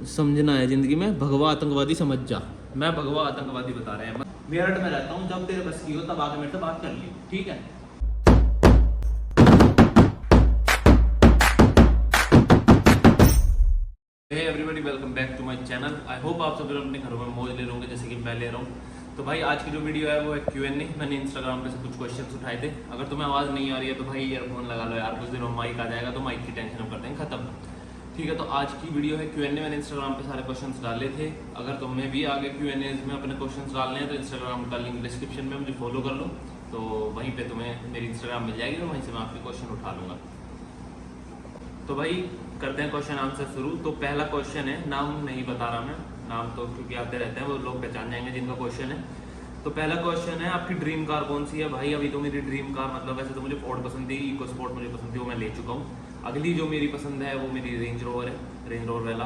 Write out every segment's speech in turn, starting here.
समझना है जिंदगी में, भगवा आतंकवादी समझ जा। मैं भगवा आतंकवादी बता रहे हैं, मेरठ में रहता हूँ, जब तेरे बस की हो तब आके मेरे से बात कर लियो, ठीक है। Hey everybody, welcome back to my channel. I hope आप सब लोग अपने घरों में मौज ले रहे होंगे जैसे कि मैं ले रहा हूँ। तो भाई आज की जो वीडियो है वो है Q&A। मैंने इंस्टाग्राम पे से कुछ क्वेश्चंस उठाए थे। अगर तुम्हें आवाज़ नहीं आ रही है तो भाई ईयरफोन लगा लो यार, कुछ दिनों में माइक आ जाएगा तो माइक की टेंशन हम कर देंगे खत्म, ठीक है। तो आज की वीडियो है Q&A। मैंने इंस्टाग्राम पे सारे क्वेश्चंस डाले थे। अगर तुम्हें भी आगे Q&A में अपने क्वेश्चंस डालने हैं तो इंस्टाग्राम का लिंक डिस्क्रिप्शन में, मुझे फॉलो कर लो, तो वहीं पे तुम्हें मेरी इंस्टाग्राम मिल जाएगी और वहीं से मैं आपके क्वेश्चन उठा लूँगा। तो भाई करते हैं क्वेश्चन आंसर शुरू। तो पहला क्वेश्चन है, नाम नहीं बता रहा मैं, नाम तो क्योंकि आते रहते हैं, वो लोग पहचान जाएंगे जिनका क्वेश्चन है। तो पहला क्वेश्चन है, आपकी ड्रीम कार कौन सी है? भाई अभी तो मेरी ड्रीम कार, मतलब वैसे तो मुझे फोर्ड पसंद थी, इको स्पोर्ट मुझे पसंद थी, वो मैं ले चुका हूँ। अगली जो मेरी पसंद है वो मेरी रेंज रोवर है, रेंज रोवर वाला।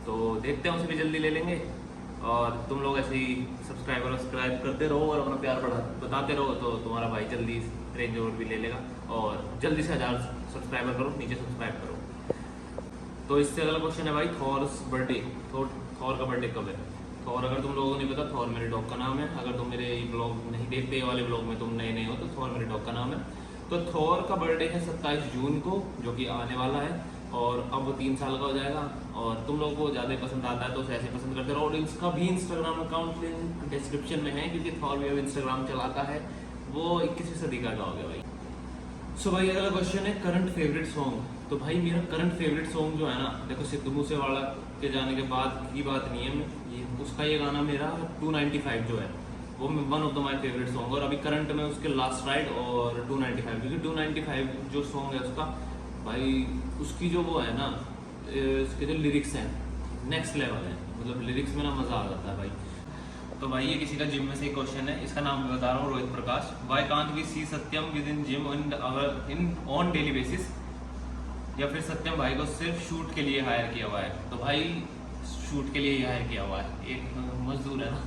तो देखते हैं, उसे भी जल्दी ले लेंगे। और तुम लोग ऐसे ही सब्सक्राइब करते रहो और अपना प्यार बताते रहो, तो तुम्हारा भाई जल्दी रेंज रोवर भी ले लेगा। और जल्दी से 1000 सब्सक्राइबर करो, नीचे सब्सक्राइब करो। तो इससे अगला क्वेश्चन है भाई, थॉर्स बर्थडे, थॉर का बर्थडे कब है? थॉर, अगर तुम लोगों को नहीं पता, थॉर मेरे डॉग का नाम है। अगर तुम मेरे ब्लॉग नहीं देखते, ये वाले ब्लॉग में तुम नए हो, तो थॉर मेरे डॉग का नाम है। तो थॉर का बर्थडे है 27 जून को, जो कि आने वाला है। और अब वो 3 साल का हो जाएगा। और तुम लोगों को ज़्यादा पसंद आता है तो उसे ऐसे पसंद करते रहो। और इसका भी इंस्टाग्राम अकाउंट लिंक डिस्क्रिप्शन में है, क्योंकि थॉर भी अब इंस्टाग्राम चलाता है। वो 21वीं सदी का हो गया भाई। सो भाई अगला क्वेश्चन है, करंट फेवरेट सॉन्ग। तो भाई मेरा करंट फेवरेट सॉन्ग जो है ना, देखो सिद्धू मूसेवाला के जाने के बाद की बात नहीं है, उसका ये गाना मेरा 295 जो है वो one of the my favourite song. और अभी करंट में उसके लास्ट राइड और 295, क्योंकि 295 जो सॉन्ग है उसका, भाई उसकी जो वो है ना, उसके जो लिरिक्स हैं नेक्स्ट लेवल है, मतलब लिरिक्स में ना मज़ा आ जाता है भाई। तो भाई ये किसी का जिम में से एक क्वेश्चन है, इसका नाम बता रहा हूँ, Rohit Prakash. Why can't we see Satyam with in gym in on daily basis? या फिर सत्यम भाई को सिर्फ शूट के लिए हायर किया हुआ है? तो भाई शूट के लिए ही हायर किया हुआ है, एक मजदूर है ना।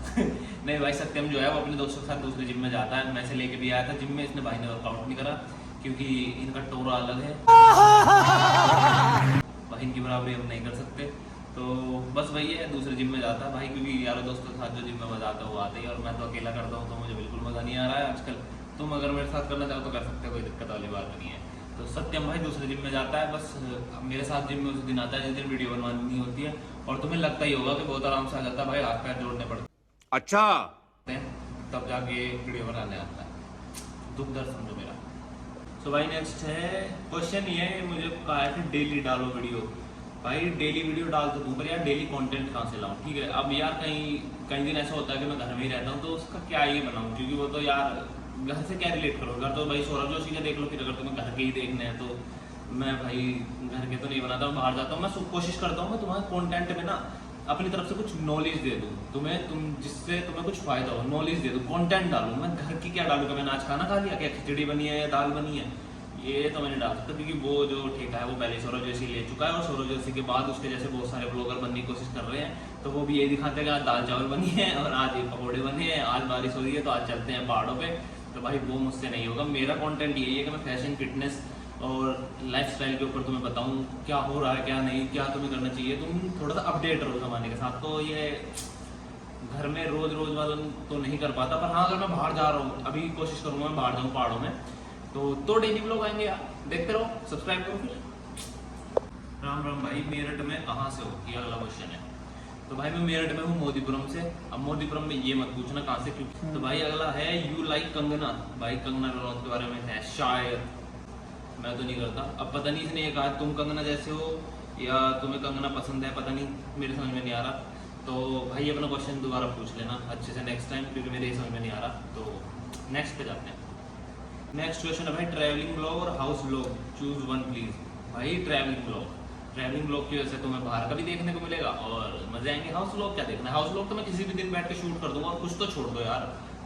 नहीं भाई, सत्यम जो है वो अपने दोस्तों के साथ दूसरे जिम में जाता है। मैं से लेके भी आया था जिम में, इसने भाई ने वर्कआउट नहीं करा क्योंकि इनका टोरा अलग है, भाई इनकी बराबरी हम नहीं कर सकते। तो बस वही है, दूसरे जिम में जाता है भाई, क्योंकि यारों दोस्तों के साथ जो जिम में मजा आता है वो आता ही, और मैं तो अकेला करता हूँ तो मुझे बिल्कुल मजा नहीं आ रहा है आजकल। तुम अगर मेरे साथ करना चाहो तो कर सकते हो, कोई दिक्कत वाली बात नहीं है। तो सत्यम भाई दूसरे जिम में जाता है, बस मेरे साथ जिम में उस दिन आता है जिस दिन वीडियो बनवानी होती है। और तुम्हें लगता ही होगा कि बहुत आराम से आ जाता है भाई, हाथ पैर जोड़ने पड़ते अच्छा, हैं तब जाके वीडियो बनाने आता है। दुख दर्द समझो मेरा। सो भाई नेक्स्ट है क्वेश्चन, ये मुझे कहा है कि डेली डालो वीडियो। भाई डेली वीडियो डाल तो दूँ, पर यार डेली कंटेंट कहाँ से लाऊं? ठीक है, अब यार कहीं दिन ऐसा होता है कि मैं घर में ही रहता हूँ, तो उसका क्या ये बनाऊँ? क्योंकि वो तो यार घर से क्या रिलेट करो, घर तो भाई सौरभ जोशी का देख लो। फिर अगर तुम्हें घर के ही देखने हैं तो मैं भाई घर के तो नहीं बनाता हूँ, बाहर जाता हूँ। मैं कोशिश करता हूँ मैं तुम्हारे कॉन्टेंट में ना अपनी तरफ से कुछ नॉलेज दे दूँ तुम जिससे तुम्हें कुछ फायदा हो, नॉलेज दे दूँ, कंटेंट डालूँ। मैं घर की क्या डालूँ? मैंने आज खाना खा लिया, क्या खिचड़ी बनी है या दाल बनी है, ये तो मैंने डाल सकता, क्योंकि वो जो ठेका है वो पहले सौरभ जोशी ले चुका है। और सौरभ जोशी के बाद उसके जैसे बहुत सारे ब्लॉगर बनने की कोशिश कर रहे हैं, तो वो भी यही दिखाते हैं कि आज दाल चावल बनी है और आज ये पकौड़े बने हैं, आज बारिश हो रही है तो आज चलते हैं पहाड़ों पे। तो भाई वो मुझसे नहीं होगा। मेरा कंटेंट यही है कि मैं फैशन, फिटनेस और लाइफस्टाइल के ऊपर तुम्हें बताऊं क्या हो रहा है, क्या नहीं, क्या तुम्हें करना चाहिए। तुम थोड़ा सा अपडेट रहो ज़माने के साथ। तो ये घर में रोज वाला तो नहीं कर पाता, पर हाँ अगर मैं बाहर जा रहा हूँ, अभी कोशिश करूँगा मैं बाहर जाऊँ पहाड़ों में, तो डेली व्लॉग आएंगे यार, देखते रहो, सब्सक्राइब करो फिर। राम राम भाई, मेरठ में कहाँ से हो, ये अगला क्वेश्चन है। तो भाई मैं मेरठ में हूँ, मोदीपुरम से। अब मोदीपुरम में ये मत पूछना कहाँ से, क्योंकि तो भाई अगला है, यू लाइक कंगना। भाई कंगना रनौत के बारे में है शायद, मैं तो नहीं करता। अब पता नहीं इसने ये कहा तुम कंगना जैसे हो या तुम्हें कंगना पसंद है, पता नहीं, मेरे समझ में नहीं आ रहा। तो भाई अपना क्वेश्चन दोबारा पूछ लेना अच्छे से नेक्स्ट टाइम, क्योंकि मेरे समझ में नहीं आ रहा। तो नेक्स्ट पे जाते हैं। नेक्स्ट क्वेश्चन है भाई, ट्रैवलिंग ब्लॉग और house blog, choose one please. भाई ट्रैवलिंग ब्लॉग की वजह से तुम्हें बाहर का भी देखने को मिलेगा और मजे आएंगे। हाउस ब्लॉग क्या देखना है? हाउस ब्लॉग तो मैं किसी भी दिन बैठ के शूट कर दूंगा, और कुछ तो छोड़ दो यार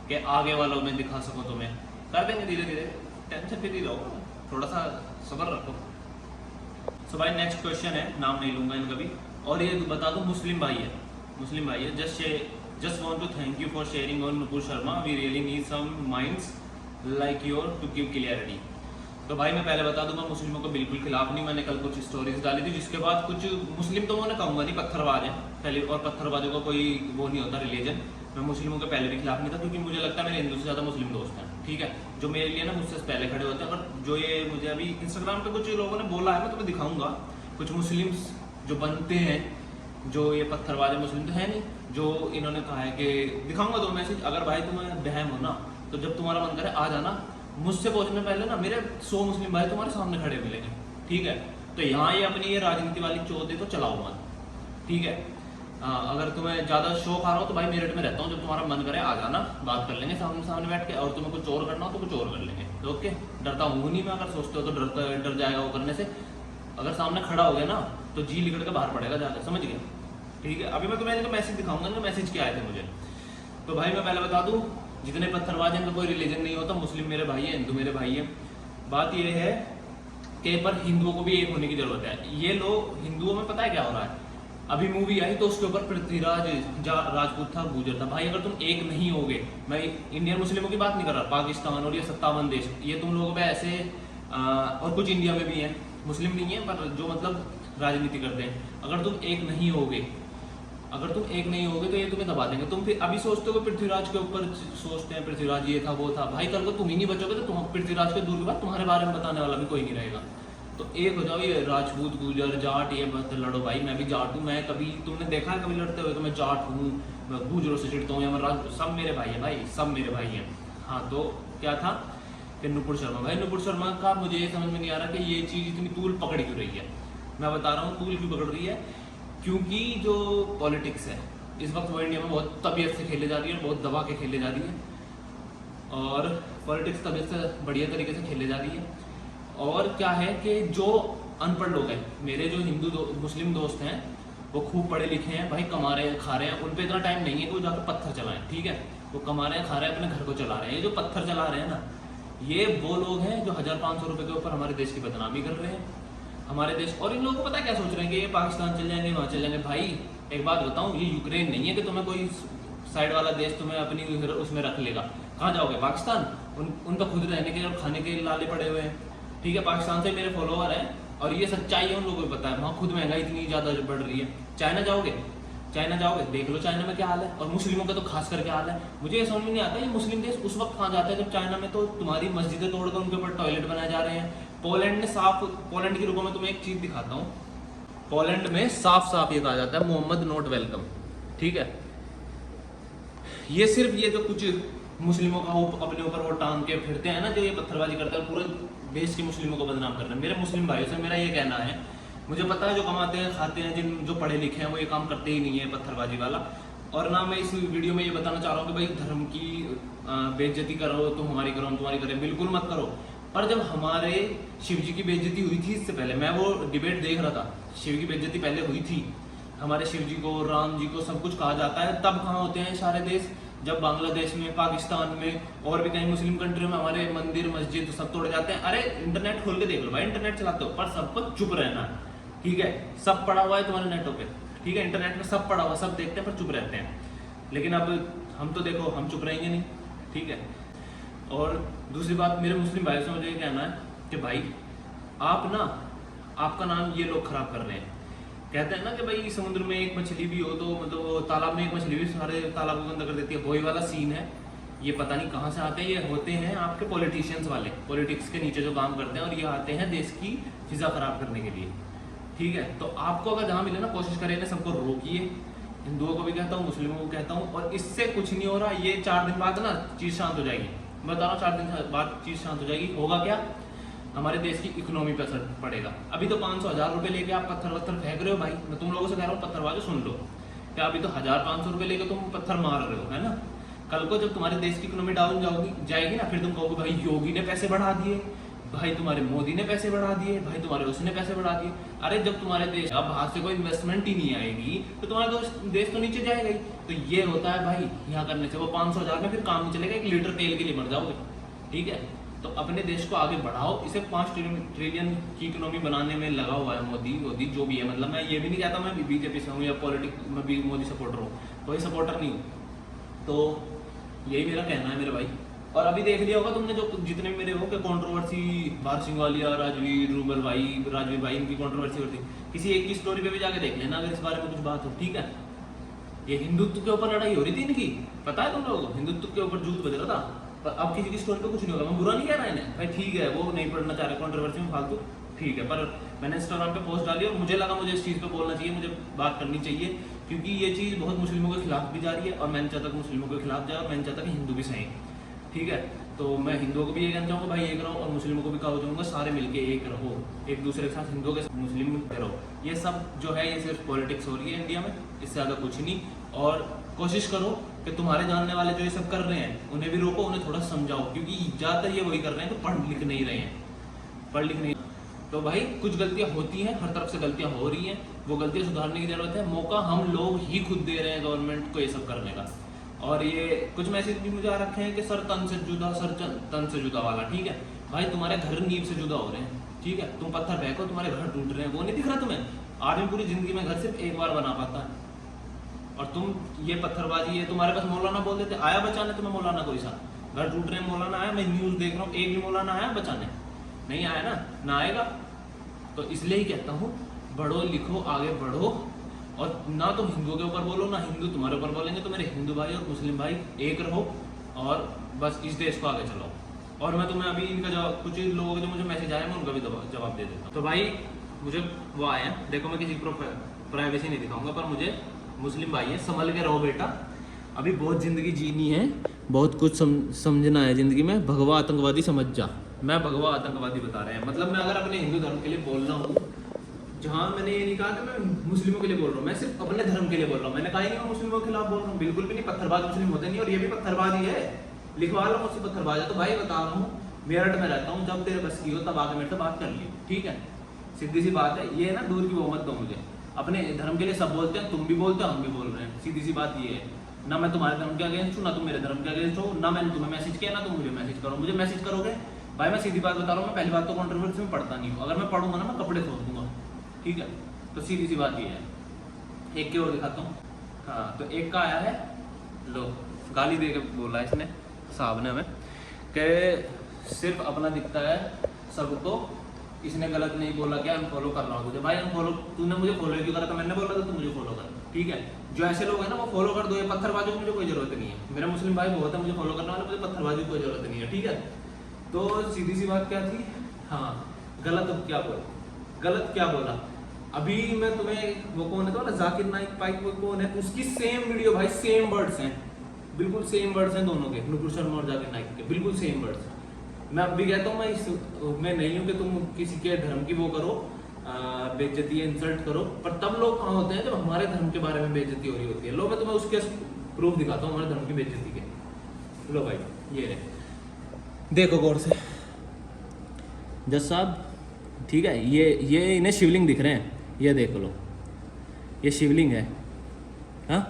कि आगे वालों में दिखा सको तुम्हें, कर देंगे धीरे धीरे, टेंशन फ्री रहो, थोड़ा सा सब्र रखो। सो भाई नेक्स्ट क्वेश्चन है, नाम नहीं लूंगा इनका भी, और ये बता दो मुस्लिम भाई है। Just want to thank you for sharing on Nupur Sharma, we really need some minds like your to give clarity। तो भाई मैं पहले बता दूं, मैं मुस्लिमों को बिल्कुल खिलाफ नहीं। मैंने कल कुछ स्टोरीज डाली थी जिसके बाद कुछ मुस्लिम तो मैं कहूँगा नहीं, पत्थरबाज है पहले, और पत्थरबाजों का कोई वो नहीं होता रिलीजन। मैं मुस्लिमों के पहले भी खिलाफ नहीं था, क्योंकि मुझे लगता है मेरे हिंदू से ज़्यादा मुस्लिम दोस्त हैं, ठीक है, जो मेरे लिए ना मुझसे पहले खड़े होते हैं। और जो ये मुझे अभी इंस्टाग्राम पे कुछ लोगों ने बोला है, मैं तुम्हें दिखाऊंगा, कुछ मुस्लिम्स जो बनते हैं, जो ये पत्थरबाज मुस्लिम तो है नहीं, जो इन्होंने कहा है कि दिखाऊंगा दो मैसेज। अगर भाई तुम्हें बहम हो ना, तो जब तुम्हारा मन करे आ जाना, मुझसे पहुंचने पहले ना मेरे 100 मुस्लिम भाई तुम्हारे सामने खड़े मिलेंगे, ठीक है। तो यहाँ ये अपनी ये राजनीति वाली चोट है तो चलाओ मत, ठीक है। अगर तुम्हें ज्यादा शौक आ रहा हो तो भाई मेरठ में रहता हूँ, जब तुम्हारा मन करे आ जाना, बात कर लेंगे सामने सामने बैठ के। और तुम्हें कुछ और करना हो तो कुछ और कर लेंगे, तो ओके। डरता हूँ नहीं मैं, अगर सोचते हो तो डर जाएगा वो करने से। अगर सामने खड़ा हो गया ना तो जी लिकड़ के बाहर पड़ेगा जाकर, समझ गए, ठीक है। अभी मैं तुम्हें इनका मैसेज दिखाऊंगा, इनका मैसेज क्या आए थे मुझे। तो भाई मैं पहले बता दूं, जितने पत्थरबाज हैं इनका कोई रिलीजन नहीं होता, मुस्लिम मेरे भाई है, हिंदू मेरे भाई है। बात ये है कि पर हिंदुओं को भी एक होने की जरूरत है। ये लोग हिंदुओं में पता है क्या हो रहा है, अभी मूवी आई तो उसके ऊपर पृथ्वीराज राजपूत था, गुजर था। भाई अगर तुम एक नहीं होगे, मैं इंडियन मुस्लिमों की बात नहीं कर रहा, पाकिस्तान और ये 57 देश, ये तुम लोगों पे ऐसे और कुछ इंडिया में भी है, मुस्लिम नहीं है पर जो मतलब राजनीति करते हैं, अगर तुम एक नहीं होगे, अगर तुम एक नहीं होगे तो ये तुम्हें दबा देंगे। तुम फिर अभी सोचते हो पृथ्वीराज के ऊपर सोचते हैं, पृथ्वीराज ये था वो था, भाई कल को तुम ही नहीं बचोगे तो तुम पृथ्वीराज के दूर के बाद तुम्हारे बारे में बताने वाला भी कोई नहीं रहेगा। तो एक हो जाओ, ये राजपूत गुजर जाट ये मत लड़ो भाई। मैं भी जाट हूँ, मैं कभी तुमने देखा है कभी लड़ते हुए? तो मैं जाट हूँ, मैं गुजरों से चिढ़ता हूँ, या मैं सब मेरे भाई है भाई, सब मेरे भाई हैं। हाँ तो क्या था कि नुपुर शर्मा, भाई नुपुर शर्मा का मुझे ये समझ में नहीं आ रहा कि ये चीज़ इतनी तूल पकड़ क्यों रही है। मैं बता रहा हूँ तूल क्यों पकड़ रही है, क्योंकि जो पॉलिटिक्स है इस वक्त वो इंडिया में बहुत तबीयत से खेले जा रही है, बहुत दबा के खेले जा रही है, और पॉलिटिक्स तबीयत से बढ़िया तरीके से खेले जा रही है। और क्या है कि जो अनपढ़ लोग हैं, मेरे जो मुस्लिम दोस्त हैं, वो खूब पढ़े लिखे हैं भाई, कमा रहे हैं खा रहे हैं, उन पर इतना टाइम नहीं है कि वो जाकर पत्थर चलाएं, ठीक है। वो कमा रहे हैं खा रहे हैं, अपने घर को चला रहे हैं। ये जो पत्थर चला रहे हैं ना, ये वो लोग हैं जो 1500 रुपये के ऊपर हमारे देश की बदनामी कर रहे हैं, हमारे देश। और इन लोगों को पता है क्या सोच रहे हैं कि ये पाकिस्तान चल जाएंगे, वहाँ चल जाएंगे। भाई एक बात बताऊं, ये यूक्रेन नहीं है कि तुम्हें कोई साइड वाला देश तुम्हें अपनी उसमें रख लेगा। कहाँ जाओगे? पाकिस्तान। उनका खुद रहने के और खाने के लाले पड़े हुए हैं, ठीक है। पाकिस्तान से मेरे फॉलोअर हैं और ये सच्चाई है, उन लोगों को पता है। वहाँ खुद महंगाई इतनी ज़्यादा बढ़ रही है। चाइना जाओगे, चाइना जाओगे, देख लो चाइना में क्या हाल है, और मुस्लिमों का तो खास कर क्या हाल है। मुझे ये समझ में नहीं आता, ये मुस्लिम देश उस वक्त कहाँ जाता है जब चाइना में तो तुम्हारी मस्जिदें तोड़कर उनके ऊपर टॉयलेट बनाए जा रहे हैं। पोलैंड ने साफ, पोलैंड के रूपों में तुम्हें एक चीज दिखाता हूँ, पोलैंड में साफ साफ ये कहा जाता है मोहम्मद नॉट वेलकम, ठीक है। ये सिर्फ ये जो कुछ मुस्लिमों का अपने ऊपर वो टांग के फिरते हैं ना, जो ये पत्थरबाजी करते हैं, पूरे देश के मुस्लिमों को बदनाम कर रहे हैं। मेरे मुस्लिम भाइयों से मेरा ये कहना है, मुझे पता है जो कमाते हैं खाते हैं, जिन जो पढ़े लिखे हैं वो ये काम करते ही नहीं है पत्थरबाजी वाला। और ना मैं इस वीडियो में ये बताना चाह रहा हूँ कि भाई धर्म की बेइज्जती करो, तुम हमारी करो हम तुम्हारी करें, बिल्कुल मत करो। पर जब हमारे शिव जी की बेइज्जती हुई थी, इससे पहले मैं वो डिबेट देख रहा था, शिव की बेइज्जती पहले हुई थी, हमारे शिव जी को राम जी को सब कुछ कहा जाता है, तब कहाँ होते हैं सारे देश? जब बांग्लादेश में, पाकिस्तान में और भी कई मुस्लिम कंट्रियों में हमारे मंदिर मस्जिद सब तोड़े जाते हैं। अरे इंटरनेट खोल के देख लो भाई, इंटरनेट चलाते हो, पर सबको चुप रहना है, ठीक है। सब पड़ा हुआ है तुम्हारे नेटों पे, ठीक है, इंटरनेट में सब पड़ा हुआ, सब देखते हैं पर चुप रहते हैं। लेकिन अब हम तो देखो, हम चुप रहेंगे नहीं, ठीक है। और दूसरी बात, मेरे मुस्लिम भाई से मुझे ये कहना है कि भाई आप ना, आपका नाम ये लोग खराब कर रहे हैं। कहते हैं ना कि भाई समुद्र में एक मछली भी हो तो मतलब तालाब में एक मछली भी सारे तालाब को गंदा कर देती है, वही वाला सीन है। ये पता नहीं कहाँ से आते हैं, ये होते हैं आपके पॉलिटिशियंस वाले, पॉलिटिक्स के नीचे जो काम करते हैं, और ये आते हैं देश की फिजा खराब करने के लिए, ठीक है। तो आपको अगर जहाँ मिले ना, कोशिश करें ना, सबको रोकिए। हिंदुओं को भी कहता हूँ, मुस्लिमों को कहता हूँ, और इससे कुछ नहीं हो रहा। ये 4 दिन बाद ना चीज़ शांत हो जाएगी, मैं बता रहा हूँ, 4 दिन बाद चीज़ शांत हो जाएगी। होगा क्या? हमारे देश की इकोनॉमी पर असर पड़ेगा। अभी तो 500-1000 रुपये लेके आप पत्थर वत्थर फेंक रहे हो भाई, मैं तुम लोगों से कह रहा हूँ पत्थरबाजो सुन लो, क्या अभी तो 1000-500 रुपये लेके तुम पत्थर मार रहे हो, है ना। कल को जब तुम्हारे देश की इकोनॉमी डाउन जाएगी ना, फिर तुम कहोगे भाई योगी ने पैसे बढ़ा दिए, भाई तुम्हारे मोदी ने पैसे बढ़ा दिए, भाई तुम्हारे उसने पैसे बढ़ा दिए। अरे जब तुम्हारे देश अब बाहर से कोई इन्वेस्टमेंट ही नहीं आएगी तो तुम्हारा देश तो नीचे जाएगा ही। तो ये होता है भाई, यहाँ करने से वो 500-1000 में फिर काम नहीं चलेगा, 1 लीटर तेल के लिए मर जाओगे, ठीक है। तो अपने देश को आगे बढ़ाओ, इसे 5 ट्रिलियन की इकोनॉमी बनाने में लगा हुआ है मोदी जो भी है। मतलब मैं ये भी नहीं कहता मैं बीजेपी से हूँ या पॉलिटिक्स में भी मोदी सपोर्टर हूँ, कोई सपोर्टर नहीं हूँ। तो यही मेरा कहना है मेरे भाई। और अभी देख लिया होगा तुमने जो जितने भी मेरे हो कि कंट्रोवर्सी बार सिंह वालिया, राजवीर, रूबल भाई, राजवीर भाई, इनकी कंट्रोवर्सी होती, किसी एक की स्टोरी पे भी जाके देख लेना अगर इस बारे में कुछ बात हो, ठीक है। ये हिंदुत्व के ऊपर लड़ाई हो रही थी इनकी, पता है तुम लोगों को, हिंदुत्व के ऊपर जूत बज रहा था। पर अब किसी की स्टोरी पे कुछ नहीं होगा, मैं बुरा नहीं कह रहा इन्हें भाई, ठीक है वो नहीं पढ़ना चाह रहे कंट्रोवर्सी में फालतू, ठीक है। पर मैंने इंस्टाग्राम पे पोस्ट डाली और मुझे लगा मुझे इस चीज़ पे बोलना चाहिए, मुझे बात करनी चाहिए, क्योंकि ये चीज़ बहुत मुस्लिमों के खिलाफ भी जा रही है और मैं नहीं चाहता कि मुस्लिमों के खिलाफ जाए और मैं नहीं चाहता कि हिंदू भी सही, ठीक है। तो मैं हिंदुओं को भी ये कहना चाहूँगा भाई एक रहो, और मुस्लिमों को भी कहा चाहूँगा सारे मिलके एक रहो, एक दूसरे के साथ, हिंदुओं के साथ मुस्लिम मिलते रहो। ये सब जो है ये सिर्फ पॉलिटिक्स हो रही है इंडिया में, इससे ज़्यादा कुछ नहीं। और कोशिश करो कि तुम्हारे जानने वाले जो ये सब कर रहे हैं उन्हें भी रोको, उन्हें थोड़ा समझाओ, क्योंकि ज़्यादातर ये वही कर रहे हैं तो पढ़ लिख नहीं रहे हैं, पढ़ लिख नहीं। तो भाई कुछ गलतियाँ होती हैं, हर तरफ से गलतियाँ हो रही हैं, वो गलतियाँ सुधारने की ज़रूरत है। मौका हम लोग ही खुद दे रहे हैं गवर्नमेंट को ये सब करने का। और ये कुछ मैसेज भी मुझे आ रखे हैं कि सर तन से जुदा, सर तन से जुदा वाला, ठीक है भाई, तुम्हारे घर नींव से जुदा हो रहे हैं, ठीक है। तुम पत्थर फेंको, तुम्हारे घर टूट रहे हैं, वो नहीं दिख रहा तुम्हें? आदमी पूरी जिंदगी में घर सिर्फ एक बार बना पाता है, और तुम ये पत्थरबाजी, ये तुम्हारे पास मौलाना बोल देते, आया बचाने तुम्हें मौलाना कोई सा? घर टूट रहे हैं, मौलाना आया? मैं न्यूज़ देख रहा हूँ, एक भी मौलाना आया बचाने? नहीं आया ना आएगा। तो इसलिए ही कहता हूँ बढ़ो, लिखो, आगे बढ़ो, और ना तुम हिंदुओं के ऊपर बोलो ना हिंदू तुम्हारे ऊपर बोलेंगे। तो मेरे हिंदू भाई और मुस्लिम भाई एक रहो और बस इस देश को आगे चलाओ। और मैं तुम्हें अभी इनका जवाब, कुछ लोगों के जो मुझे मैसेज आए मैं उनका भी जवाब दे देता हूँ। तो भाई मुझे वो आए हैं, देखो मैं किसी को प्राइवेसी नहीं दिखाऊंगा, पर मुझे मुस्लिम भाई है, संभल के रहो बेटा, अभी बहुत ज़िंदगी जीनी है, बहुत कुछ समझना है ज़िंदगी में, भगवा आतंकवादी समझ जा। मैं भगवा आतंकवादी बता रहे हैं, मतलब मैं अगर अपने हिंदू धर्म के लिए बोल रहा हूँ, जहाँ मैंने ये नहीं कहा कि मैं मुस्लिमों के लिए बोल रहा हूँ, मैं सिर्फ अपने धर्म के लिए बोल रहा हूँ। मैंने कहा ही नहीं मैं मुस्लिमों के खिलाफ बोल रहा हूँ, बिल्कुल भी नहीं। पत्थरबाज मुस्लिम होते नहीं, और ये भी पत्थरबाज ही है, लिखवा लो मुझसे पत्थरबाज है। तो भाई बता रहा हूँ, मेरठ में रहता हूँ, जब तेरे बस की हो तब आके मेरे से बात कर लियो, ठीक है, सीधी सी बात है। ये ना दूर की वो मत दो मुझे, अपने धर्म के लिए सब बोलते हैं, तुम भी बोलते हो, हम भी बोल रहे हैं, सीधी सी बात ये है। ना मैं तुम्हारे धर्म के अगेंस्ट हूँ, ना तुम मेरे धर्म के अगेंस्ट हो, ना मैंने तुम्हें मैसेज किया, ना तुम मुझे मैसेज करो। मुझे मैसेज करोगे भाई, मैं सीधी बात बता रहा हूँ, मैं पहली बात तो कंट्रोवर्सी में पढ़ता नहीं हूँ, अगर मैं पढ़ूंगा ना मैं कपड़े खोल दूंगा, ठीक है। तो सीधी सी बात ये है। एक की और दिखाता हूँ, हाँ, तो एक का आया है, लो गाली दे के बोला इसने, साहब ने हमें, कि सिर्फ अपना दिखता है सबको, इसने गलत नहीं बोला, क्या अनफॉलो कर रहा हूँ तुझे। भाई अनफॉलो तूने मुझे फॉलो क्यों करा था? मैंने बोला था तू मुझे फॉलो कर, ठीक है। जो ऐसे लोग हैं ना वो फॉलो कर दो, ये पत्थरबाजों की मुझे कोई जरूरत नहीं है। मेरा मुस्लिम भाई बहुत है मुझे फॉलो करने वाला, मुझे पत्थरबाजी की कोई जरूरत नहीं है, ठीक है। तो सीधी सी बात क्या थी, हाँ गलत क्या बोला, गलत क्या बोला। अभी मैं तुम्हें, वो कौन है तो ना जाकिर नाइक पाइक, वो कौन है, उसकी सेम वीडियो भाई, सेम वर्ड्स हैं, बिल्कुल सेम वर्ड्स हैं दोनों के, नुपुर शर्मा और जाकिर नाइक के बिल्कुल सेम वर्ड्स। मैं अब भी कहता हूँ, मैं नहीं हूँ कि तुम किसी के धर्म की वो करो, बेइज्जती इंसल्ट करो, पर तब लोग कहाँ होते हैं जब हमारे धर्म के बारे में बेइज्जती हो रही होती है। लो मैं तुम्हें उसके प्रूफ दिखाता हूँ हमारे धर्म की बेइज्जती के। लो भाई ये रहे, देखो गौर से जज साहब, ठीक है, ये इन्हें शिवलिंग दिख रहे हैं, ये देख लो, ये शिवलिंग है, हाँ।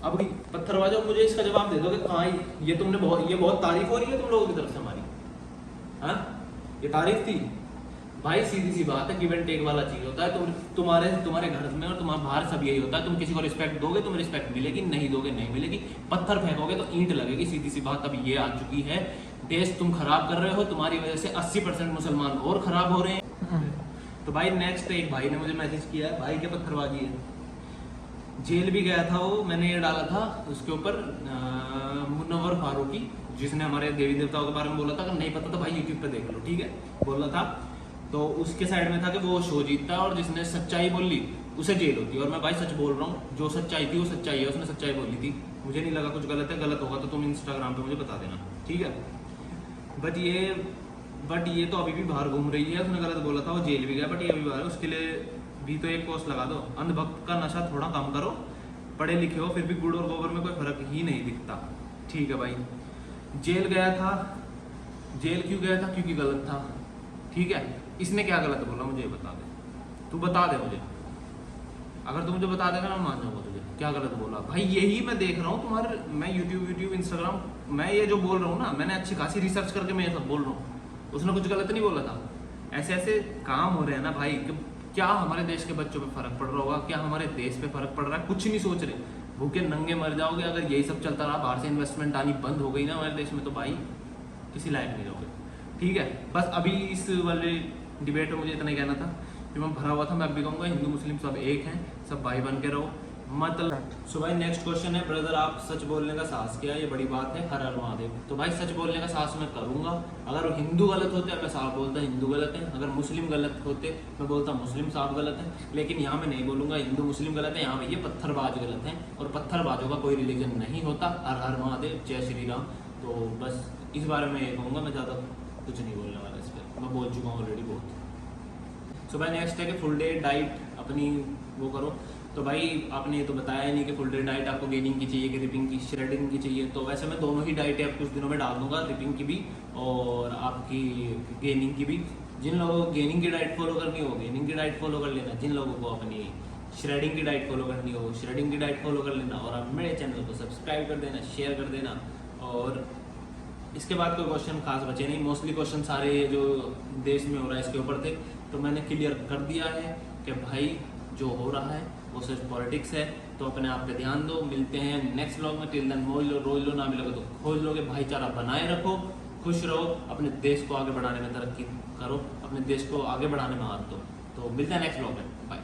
अब पत्थरबाजों मुझे इसका जवाब दे दो कि कहाँ ये तुमने ये बहुत तारीफ हो रही है तुम लोगों की तरफ से हमारी, हाँ ये तारीफ थी भाई। सीधी सी बात है, गिव एंड टेक वाला चीज होता है। तुम्हारे घर में और तुम्हारे बाहर सब यही होता है, तुम किसी को रिस्पेक्ट दोगे तुम्हें रिस्पेक्ट मिलेगी, नहीं दोगे नहीं मिलेगी। पत्थर फेंकोगे तो ईंट लगेगी, सीधी सी बात। अब ये आ चुकी है, देश तुम खराब कर रहे हो, तुम्हारी वजह से 80% मुसलमान और खराब हो रहे हैं। तो भाई नेक्स्ट एक भाई ने मुझे मैसेज किया है, भाई के पत्थरबाजी है, जेल भी गया था वो, मैंने ये डाला था उसके ऊपर, मुनव्वर फारूकी, जिसने हमारे देवी देवताओं के बारे में बोला था, अगर नहीं पता तो भाई यूट्यूब पे देख लो, ठीक है, बोला था। तो उसके साइड में था कि वो शो जीतता है और जिसने सच्चाई बोली उसे जेल होती है। और मैं भाई सच बोल रहा हूँ, जो सच्चाई थी वो सच्चाई है, उसने सच्चाई बोली थी, मुझे नहीं लगा कुछ गलत है। गलत होगा तो तुम इंस्टाग्राम पे मुझे बता देना, ठीक है। बट ये तो अभी भी बाहर घूम रही है, उसने गलत बोला था, वो जेल भी गया, बट ये अभी बाहर है। उसके लिए भी तो एक पोस्ट लगा दो, अंधभक्त का नशा थोड़ा कम करो, पढ़े लिखे हो फिर भी गुड़ और गोबर में कोई फर्क ही नहीं दिखता, ठीक है भाई। जेल गया था, जेल क्यों गया था? क्योंकि गलत था, ठीक है। इसने क्या गलत बोला मुझे बता दे, तू बता दे मुझे, अगर तू मुझे बता देगा ना मैं मान जाऊंगा तुझे क्या गलत बोला। भाई यही मैं देख रहा हूँ तुम्हारे, मैं यूट्यूब इंस्टाग्राम, मैं ये जो बोल रहा हूँ ना, मैंने अच्छी खासी रिसर्च करके मैं ये सब बोल रहा हूँ। उसने कुछ गलत नहीं बोला था। ऐसे ऐसे काम हो रहे हैं ना भाई, क्या हमारे देश के बच्चों पे फर्क पड़ रहा होगा, क्या हमारे देश पे फर्क पड़ रहा है? कुछ नहीं सोच रहे भूखे नंगे मर जाओगे। अगर यही सब चलता रहा, बाहर से इन्वेस्टमेंट आनी बंद हो गई ना हमारे देश में, तो भाई किसी लायक नहीं रहोगे। ठीक है, बस अभी इस वाले डिबेट में मुझे इतना ही कहना था कि मैं भरा हुआ था। मैं अभी कहूँगा हिंदू मुस्लिम सब एक हैं, सब भाई बन के रहो, मतलब। सो भाई नेक्स्ट क्वेश्चन है, ब्रदर आप सच बोलने का साहस किया, ये बड़ी बात है, हर हर महादेव। तो भाई सच बोलने का साहस मैं करूंगा। अगर हिंदू गलत होते मैं साफ बोलता हिंदू गलत है, अगर मुस्लिम गलत होते मैं बोलता मुस्लिम साफ गलत है। लेकिन यहाँ मैं नहीं बोलूंगा हिंदू मुस्लिम गलत है, यहाँ भैया पत्थरबाज गलत है, और पत्थरबाजों का कोई रिलीजन नहीं होता। हर हर महादेव, जय श्री राम। तो बस इस बारे में ये कहूँगा, मैं ज़्यादा कुछ नहीं बोलने वाला इस पर, मैं बोल चुका हूँ ऑलरेडी बहुत। सो भाई नेक्स्ट है कि फुल डे डाइट अपनी वो करो। तो भाई आपने ये तो बताया नहीं कि फुल डे डाइट आपको गेनिंग की चाहिए कि रिपिंग की, श्रेडिंग की चाहिए। तो वैसे मैं दोनों ही डाइटें अब कुछ दिनों में डाल दूंगा, रिपिंग की भी और आपकी गेनिंग की भी। जिन लोगों को गेनिंग की डाइट फॉलो करनी हो गेनिंग की डाइट फॉलो कर लेना, जिन लोगों को अपनी श्रेडिंग की डाइट फॉलो करनी हो श्रेडिंग की डाइट फॉलो कर लेना। और आप मेरे चैनल को सब्सक्राइब कर देना, शेयर कर देना। और इसके बाद कोई क्वेश्चन खास बचे नहीं, मोस्टली क्वेश्चन सारे जो देश में हो रहा है इसके ऊपर थे। तो मैंने क्लियर कर दिया है कि भाई जो हो रहा है वो सिर्फ पॉलिटिक्स है। तो अपने आप पे ध्यान दो, मिलते हैं नेक्स्ट व्लॉग में। टिल देन मौज लो रोज लो, ना मिलोगे तो खोज लोगे। भाईचारा बनाए रखो, खुश रहो, अपने देश को आगे बढ़ाने में तरक्की करो, अपने देश को आगे बढ़ाने में हाथ दो। तो मिलते हैं नेक्स्ट व्लॉग में, बाय।